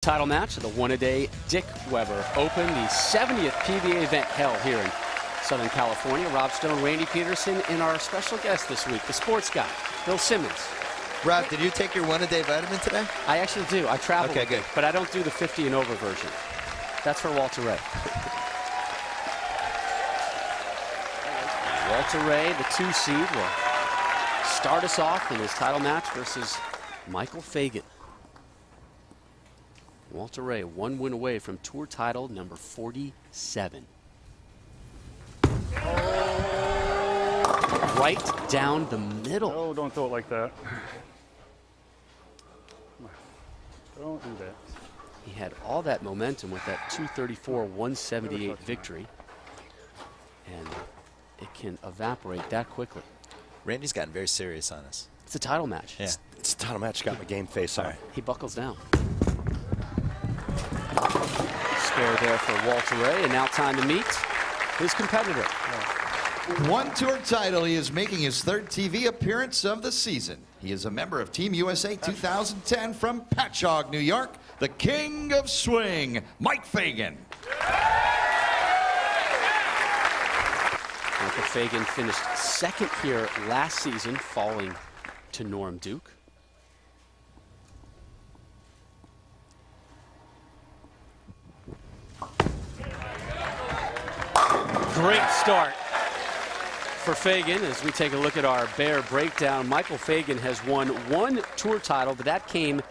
title match of the one-a-day Dick Weber Open, the 70th PBA event held here in Southern California. Rob Stone, Randy Peterson, and our special guest this week, the sports guy, Bill Simmons. Rob, did you take your one-a-day vitamin today? I actually do. I travel okay, with good. it, but I don't do the 50 and over version. That's for Walter Ray. Walter Ray, the 2 seed, will start us off in his title match versus Michael Fagan. Walter Ray, 1 win away from tour title number 47. Right down the middle. Oh, don't throw it like that. Don't do that. He had all that momentum with that 234-178 victory, and it can evaporate that quickly. Randy's gotten very serious on us. It's a title match. Yeah. It's a title match. Got my game face on. He buckles down. Spare there for Walter Ray, and now time to meet his competitor. One tour title. He is making his 3rd TV appearance of the season. He is a member of Team USA 2010 from Patchogue, New York, the King of Swing, Mike Fagan. Michael Fagan finished 2nd here last season, falling to Norm Duke. Great start for Fagan as we take a look at our Bear breakdown. Michael Fagan has won 1 tour title, but that came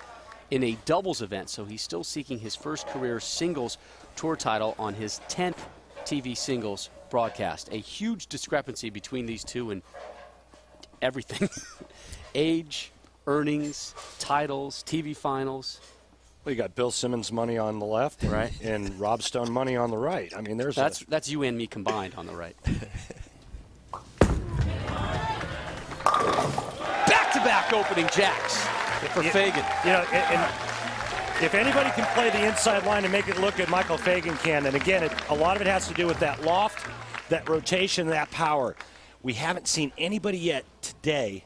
in a doubles event, so he's still seeking his first career singles tour title on his 10th TV singles broadcast. A huge discrepancy between these two in everything. Age, earnings, titles, TV finals. Well, you got Bill Simmons money on the left, right, and Rob Stone money on the right. I mean, there's that's you and me combined on the right. Back-to-back opening jacks for Fagan. You know, and if anybody can play the inside line and make it look good, Michael Fagan can. And again, a lot of it has to do with that loft, that rotation, that power. We haven't seen anybody yet today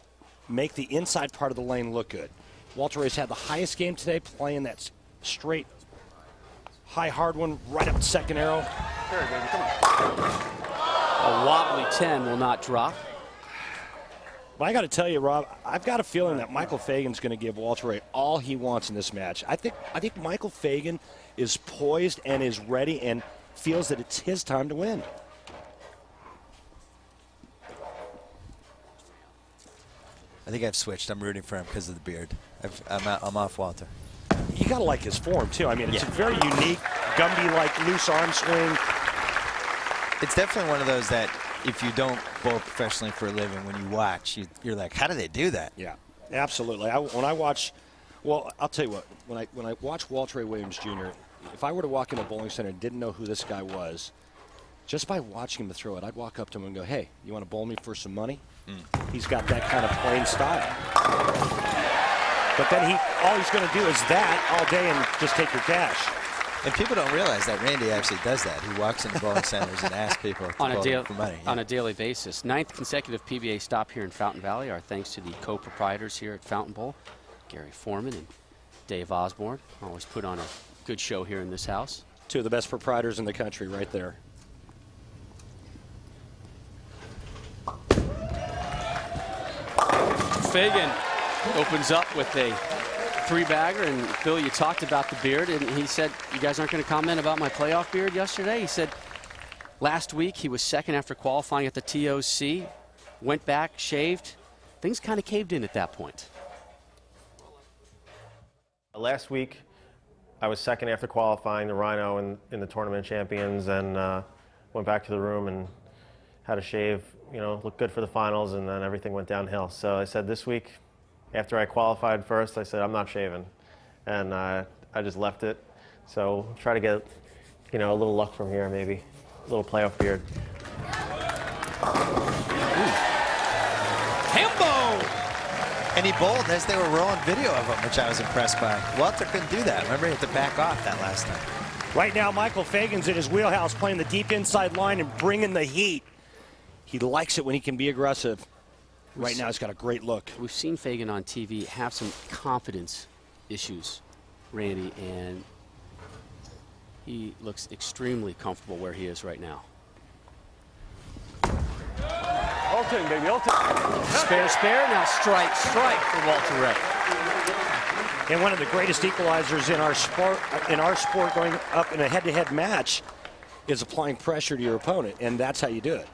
make the inside part of the lane look good. Walter Ray's had the highest game today, playing that straight, high, hard one right up the second arrow. Very good. Come on. A wobbly 10 will not drop. But I got to tell you, Rob, I've got a feeling that Michael Fagan's going to give Walter Ray all he wants in this match. I think Michael Fagan is poised and is ready and feels that it's his time to win. I think I've switched. I'm rooting for him because of the beard. I'm off Walter. You got to like his form, too. I mean, it's a very unique, Gumby-like loose arm swing. It's definitely one of those that if you don't bowl professionally for a living, when you watch, you're like, how do they do that? Yeah, absolutely. When I watch, well, I'll tell you what, when I watch Walter Ray Williams Jr., if I were to walk into a bowling center and didn't know who this guy was, just by watching him throw it, I'd walk up to him and go, hey, you want to bowl me for some money? He's got that kind of plain style. But then all he's going to do is that all day and just take your cash. And people don't realize that Randy actually does that. He walks into bowling centers and asks people to bowl for money. On a daily basis. 9th consecutive PBA stop here in Fountain Valley. Our thanks to the co-proprietors here at Fountain Bowl, Gary Foreman and Dave Osborne. Always put on a good show here in this house. 2 of the best proprietors in the country right there. Fagan opens up with a 3-bagger, and Bill, you talked about the beard, and he said, you guys aren't going to comment about my playoff beard yesterday? He said last week he was 2nd after qualifying at the TOC, went back, shaved. Things kind of caved in at that point. Last week I was 2nd after qualifying the Rhino in the Tournament Champions, and went back to the room and had a shave, you know, looked good for the finals, and then everything went downhill. So I said this week, after I qualified first, I said I'm not shaving, and I just left it. So try to get, you know, a little luck from here, maybe a little playoff beard. Hambo! And he bowled as they were rolling video of him, which I was impressed by. Walter couldn't do that. Remember, he had to back off that last time. Right now, Michael Fagan's in his wheelhouse, playing the deep inside line and bringing the heat. He likes it when he can be aggressive. Right now, he's got a great look. We've seen Fagan on TV have some confidence issues, Randy, and He looks extremely comfortable where he is right now. Ulting, baby, ulting. Spare, spare, now strike, strike for Walter Ray. And one of the greatest equalizers in our sport going up in a head-to-head match is applying pressure to your opponent, and that's how you do it.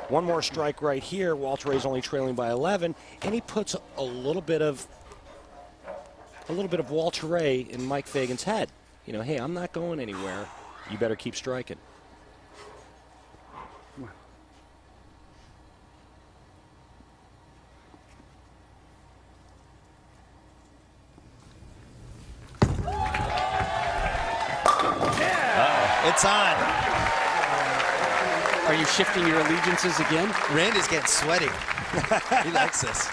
One more strike right here. Walter Ray's only trailing by 11, and he puts a little bit of Walter Ray in Mike Fagan's head. You know, hey, I'm not going anywhere. You better keep striking. It's on. Are you shifting your allegiances again? Randy's getting sweaty. He likes this.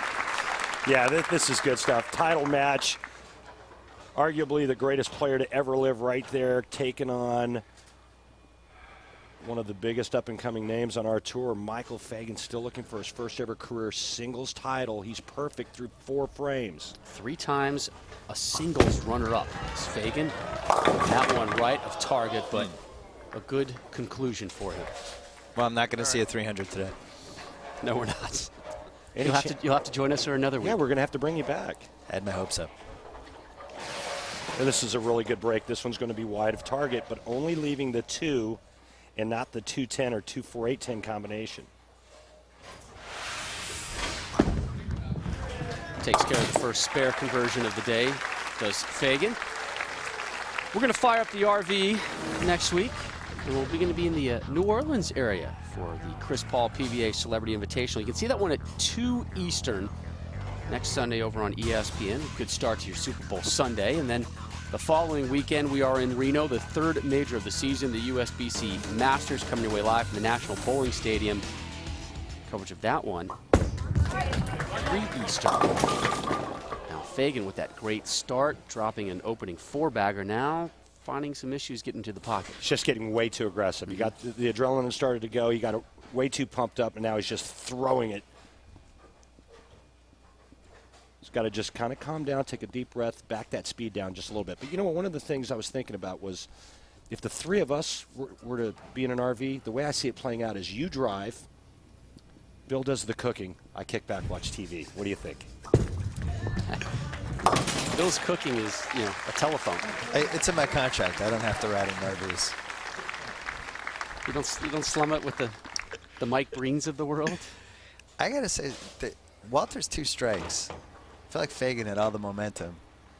Yeah, this is good stuff. Title match. Arguably the greatest player to ever live right there, taking on one of the biggest up-and-coming names on our tour. Michael Fagan still looking for his first ever career singles title. He's perfect through 4 frames. 3 times a singles runner-up. It's Fagan. That one right of target, but a good conclusion for him. Well, I'm not going to see a 300 today. No, we're not. You'll have to join us for another week. Yeah, we're going to have to bring you back. I had my hopes up. And this is a really good break. This one's going to be wide of target, but only leaving the 2 and not the 2-10 or 2-4-8-10 combination. Takes care of the first spare conversion of the day, does Fagan. We're going to fire up the RV next week, and we're going to be in the New Orleans area for the Chris Paul PBA Celebrity Invitational. You can see that one at 2 Eastern next Sunday over on ESPN. Good start to your Super Bowl Sunday. And then the following weekend, we are in Reno, the 3rd major of the season, the USBC Masters, coming your way live from the National Bowling Stadium. Coverage of that one, 3 Eastern. Now Fagan with that great start, dropping an opening 4-bagger now, finding some issues getting to the pocket. It's just getting way too aggressive. He got the adrenaline started to go. He got way too pumped up, and now he's just throwing it. He's got to just kind of calm down, take a deep breath, back that speed down just a little bit. But you know what? One of the things I was thinking about was if the 3 of us were to be in an RV, the way I see it playing out is you drive, Bill does the cooking, I kick back, watch TV. What do you think? Bill's cooking is, you know, a telephone. It's in my contract. I don't have to ride in RVs. You don't slum it with the Mike Breens of the world? I got to say that Walter's 2 strikes. I feel like Fagan had all the momentum.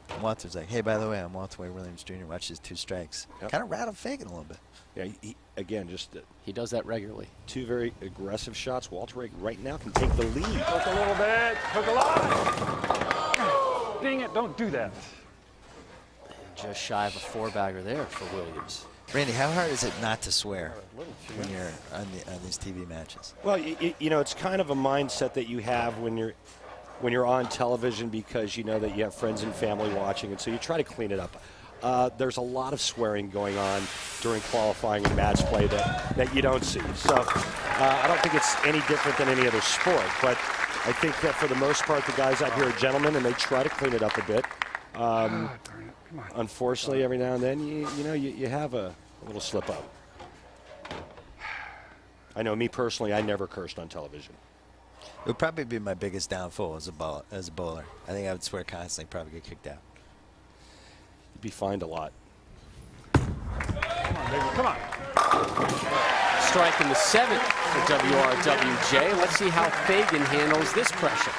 And Walter's like, hey, by the way, I'm Walter Wade Williams Jr. Watch his 2 strikes. Yep. Kind of rattled Fagan a little bit. Yeah, again, just He does that regularly. 2 very aggressive shots. Walter Ray right now can take the lead. Hook a little bit. Hook a lot. Dang it, don't do that. Just shy of a 4-bagger there for Williams. Randy, how hard is it not to swear when you're on these TV matches? Well, you know, it's kind of a mindset that you have when you're on television because you know that you have friends and family watching, and so you try to clean it up. There's a lot of swearing going on during qualifying and match play that you don't see. So I don't think it's any different than any other sport, but I think that for the most part, the guys out here are gentlemen, and they try to clean it up a bit. Unfortunately, every now and then, you have a little slip up. I know, me personally, I never cursed on television. It would probably be my biggest downfall as a bowler. I think I would swear constantly, probably get kicked out. You'd be fined a lot. Come on, baby, come on. Striking the 7th for WRWJ. Let's see how Fagan handles this pressure.